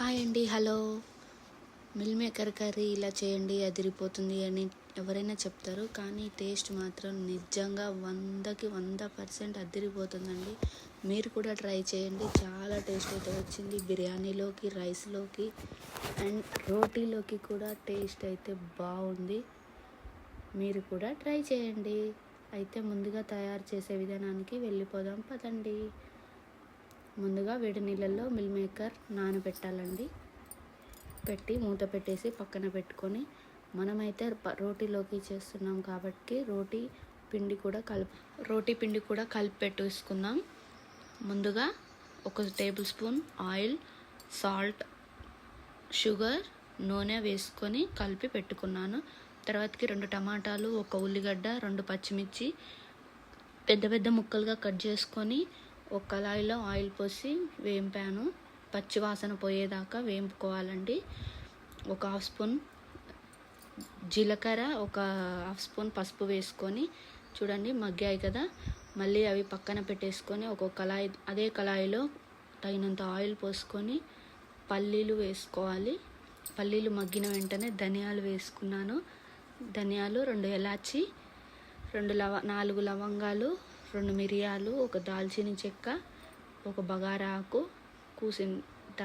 Hi అండి, hello. Meal maker curry ఇలా చేయండి అదిరిపోతుంది అని ఎవరైనా చెప్తారు, కానీ టేస్ట్ మాత్రం నిజంగా 100కి 100% అదిరిపోతుందండి. మీరు కూడా ట్రై చేయండి. చాలా టేస్ట్ అయితే వచ్చింది. బిర్యానీలోకి, రైస్లోకి అండ్ రోటీలోకి కూడా టేస్ట్ అయితే బాగుంది. మీరు కూడా ట్రై చేయండి. అయితే ముందుగా తయారు చేసే విధానానికి వెళ్ళిపోదాం పదండి. ముందుగా వేడి నీళ్ళల్లో మిల్ మేకర్ నానబెట్టాలండి. పెట్టి మూత పెట్టేసి పక్కన పెట్టుకొని, మనమైతే రోటీలోకి చేస్తున్నాం కాబట్టి రోటీ పిండి కూడా కలిపి పెట్టేసుకుందాం. ముందుగా 1 table spoon oil, salt, sugar, నూనె వేసుకొని కలిపి పెట్టుకున్నాను. తర్వాతకి 2 టమాటాలు, 1 ఉల్లిగడ్డ, 2 పచ్చిమిర్చి పెద్ద పెద్ద ముక్కలుగా కట్ చేసుకొని ఒక కళాయిలో ఆయిల్ పోసి వేంపాను. పచ్చి వాసన పోయేదాకా వేంపుకోవాలండి. 1 హాఫ్ స్పూన్ జీలకర్ర, 1 హాఫ్ స్పూన్ పసుపు వేసుకొని చూడండి మగ్గాయి కదా. మళ్ళీ అవి పక్కన పెట్టేసుకొని అదే కళాయిలో తగినంత ఆయిల్ పోసుకొని పల్లీలు వేసుకోవాలి. పల్లీలు మగ్గిన వెంటనే ధనియాలు వేసుకున్నాను. ధనియాలు, 2 ఎలాచి, 4 లవంగాలు, 2 మిరియాలు, 1 దాల్చిన చెక్క, 1 బగారా ఆకు, కూసింత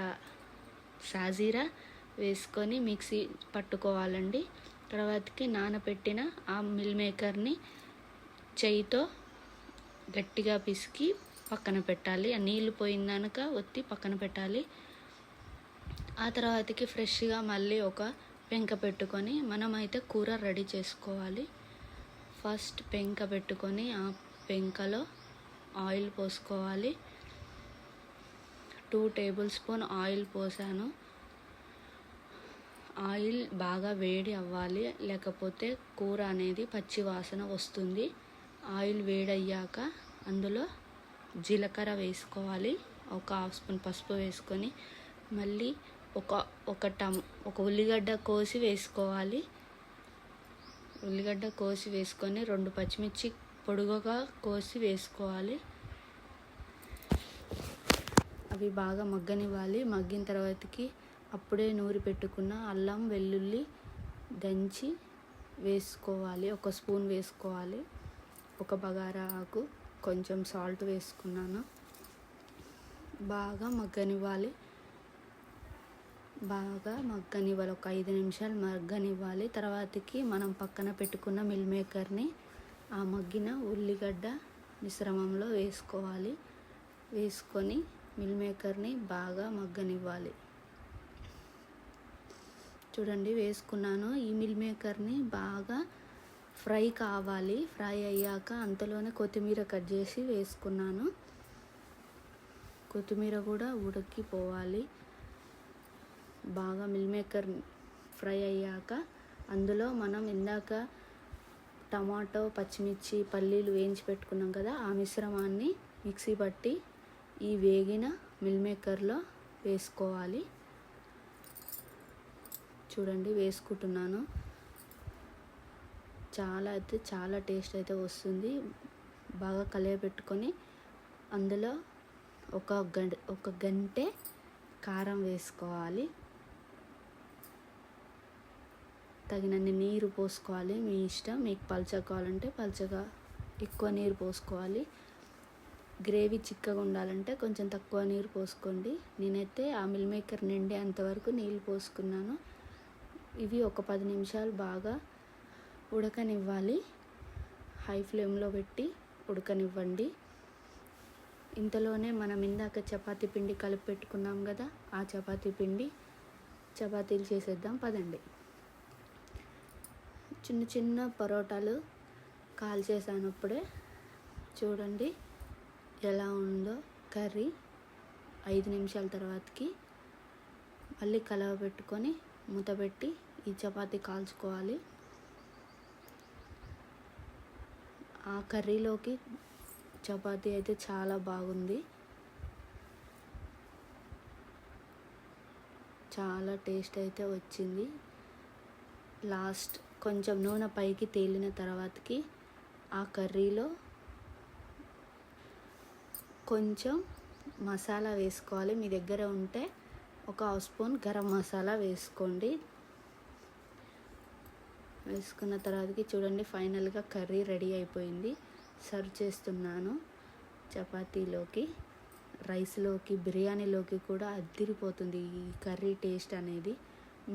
సాజీరా వేసుకొని మిక్సీ పట్టుకోవాలండి. తర్వాతకి నానబెట్టిన ఆ మిల్ మేకర్ని చెయ్యితో గట్టిగా పిసికి పక్కన పెట్టాలి. ఆ నీళ్ళు పోయిందనక ఒత్తి పక్కన పెట్టాలి. ఆ తర్వాతకి ఫ్రెష్గా మళ్ళీ ఒక పెంక పెట్టుకొని మనమైతే కూర రెడీ చేసుకోవాలి. ఫస్ట్ పెంక పెట్టుకొని ఆ పెంకలో ఆయిల్ పోసుకోవాలి. 2 టేబుల్ స్పూన్ ఆయిల్ పోసాను. ఆయిల్ బాగా వేడి అవ్వాలి, లేకపోతే కూర అనేది పచ్చి వాసన వస్తుంది. ఆయిల్ వేడయ్యాక అందులో జీలకర్ర వేసుకోవాలి. 1 హాఫ్ స్పూన్ పసుపు వేసుకొని మళ్ళీ ఒక ఉల్లిగడ్డ కోసి వేసుకోవాలి. ఉల్లిగడ్డ కోసి వేసుకొని 2 పచ్చిమిర్చి పొడుగుగా కోసి వేసుకోవాలి. అవి బాగా మగ్గనివ్వాలి. మగ్గిన తర్వాతకి అప్పుడే నూరి పెట్టుకున్న అల్లం, వెల్లుల్లి దంచి వేసుకోవాలి. 1 స్పూన్ వేసుకోవాలి. 1 బగారా ఆకు, కొంచెం సాల్ట్ వేసుకున్నాను. బాగా మగ్గనివ్వాలి. ఒక 5 నిమిషాలు మగ్గనివ్వాలి. తర్వాతకి మనం పక్కన పెట్టుకున్న మిల్ మేకర్ని ఆ మగ్గిన ఉల్లిగడ్డ మిశ్రమంలో వేసుకోవాలి. వేసుకొని మిల్ మేకర్ని బాగా మగ్గనివ్వాలి. చూడండి వేసుకున్నాను. ఈ మిల్ మేకర్ని బాగా ఫ్రై కావాలి. ఫ్రై అయ్యాక అంతలోనే కొత్తిమీర కట్ చేసి వేసుకున్నాను. కొత్తిమీర కూడా ఉడికిపోవాలి. బాగా మిల్ మేకర్ ఫ్రై అయ్యాక అందులో మనం ఇందాక టమాటో, పచ్చిమిర్చి, పల్లీలు వేయించి పెట్టుకున్నాం కదా, ఆ మిశ్రమాన్ని మిక్సీ పట్టి ఈ వేగిన మిల్ మేకర్లో వేసుకోవాలి. చూడండి వేసుకుంటున్నాను. చాలా టేస్ట్ అయితే వస్తుంది. బాగా కలియబెట్టుకొని అందులో ఒక గంటె కారం వేసుకోవాలి. తగినన్ని నీరు పోసుకోవాలి. మీ ఇష్టం. మీకు పల్చగా కావాలంటే పల్చగా ఎక్కువ నీరు పోసుకోవాలి. గ్రేవీ చిక్కగా ఉండాలంటే కొంచెం తక్కువ నీరు పోసుకోండి. నేనైతే ఆ మిల్ మేకర్ నిండే అంతవరకు నీళ్ళు పోసుకున్నాను. ఇవి ఒక 10 నిమిషాలు బాగా ఉడకనివ్వాలి. హై ఫ్లేమ్లో పెట్టి ఉడకనివ్వండి. ఇంతలోనే మనం ఇందాక చపాతీ పిండి కలిపి పెట్టుకున్నాం కదా, ఆ చపాతీలు చేసేద్దాం పదండి. చిన్న చిన్న పరోటాలు కాల్చేసాను అప్పుడే. చూడండి ఎలా ఉందో కర్రీ. 5 నిమిషాల తర్వాతకి మళ్ళీ కలవ పెట్టుకొని మూత పెట్టి ఈ చపాతీ కాల్చుకోవాలి. ఆ కర్రీలోకి చపాతీ అయితే చాలా బాగుంది. చాలా టేస్ట్ అయితే వచ్చింది. లాస్ట్ కొంచెం నూనె పైకి తేలిన తర్వాతకి ఆ కర్రీలో కొంచెం మసాలా వేసుకోవాలి. మీ దగ్గర ఉంటే ఒక హాఫ్ స్పూన్ గరం మసాలా వేసుకోండి. వేసుకున్న తర్వాతకి చూడండి ఫైనల్గా కర్రీ రెడీ అయిపోయింది. సర్వ్ చేస్తున్నాను. చపాతీలోకి, రైస్లోకి, బిర్యానీలోకి కూడా అద్దిరిపోతుంది ఈ కర్రీ టేస్ట్ అనేది.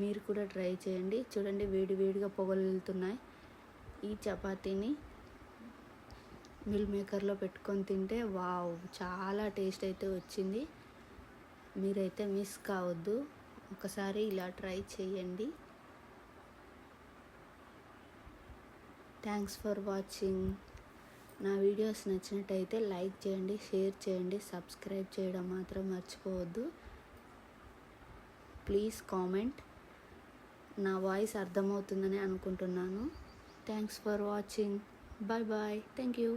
మీరు కూడా ట్రై చేయండి. చూడండి వేడి వేడిగా పొగలు వెళ్తున్నాయి. ఈ చపాతీని మిల్ మేకర్లో పెట్టుకొని తింటే వావ్, చాలా టేస్ట్ అయితే వచ్చింది. మీరైతే మిస్ కావద్దు, ఒకసారి ఇలా ట్రై చేయండి. Thanks for watching. నా వీడియోస్ నచ్చినట్టయితే లైక్ చేయండి, షేర్ చేయండి, సబ్స్క్రైబ్ చేయడం మాత్రం మర్చిపోవద్దు. Please comment. నా వాయిస్ అర్థమవుతుందని అనుకుంటున్నాను. Thanks for watching. Bye bye. Thank you.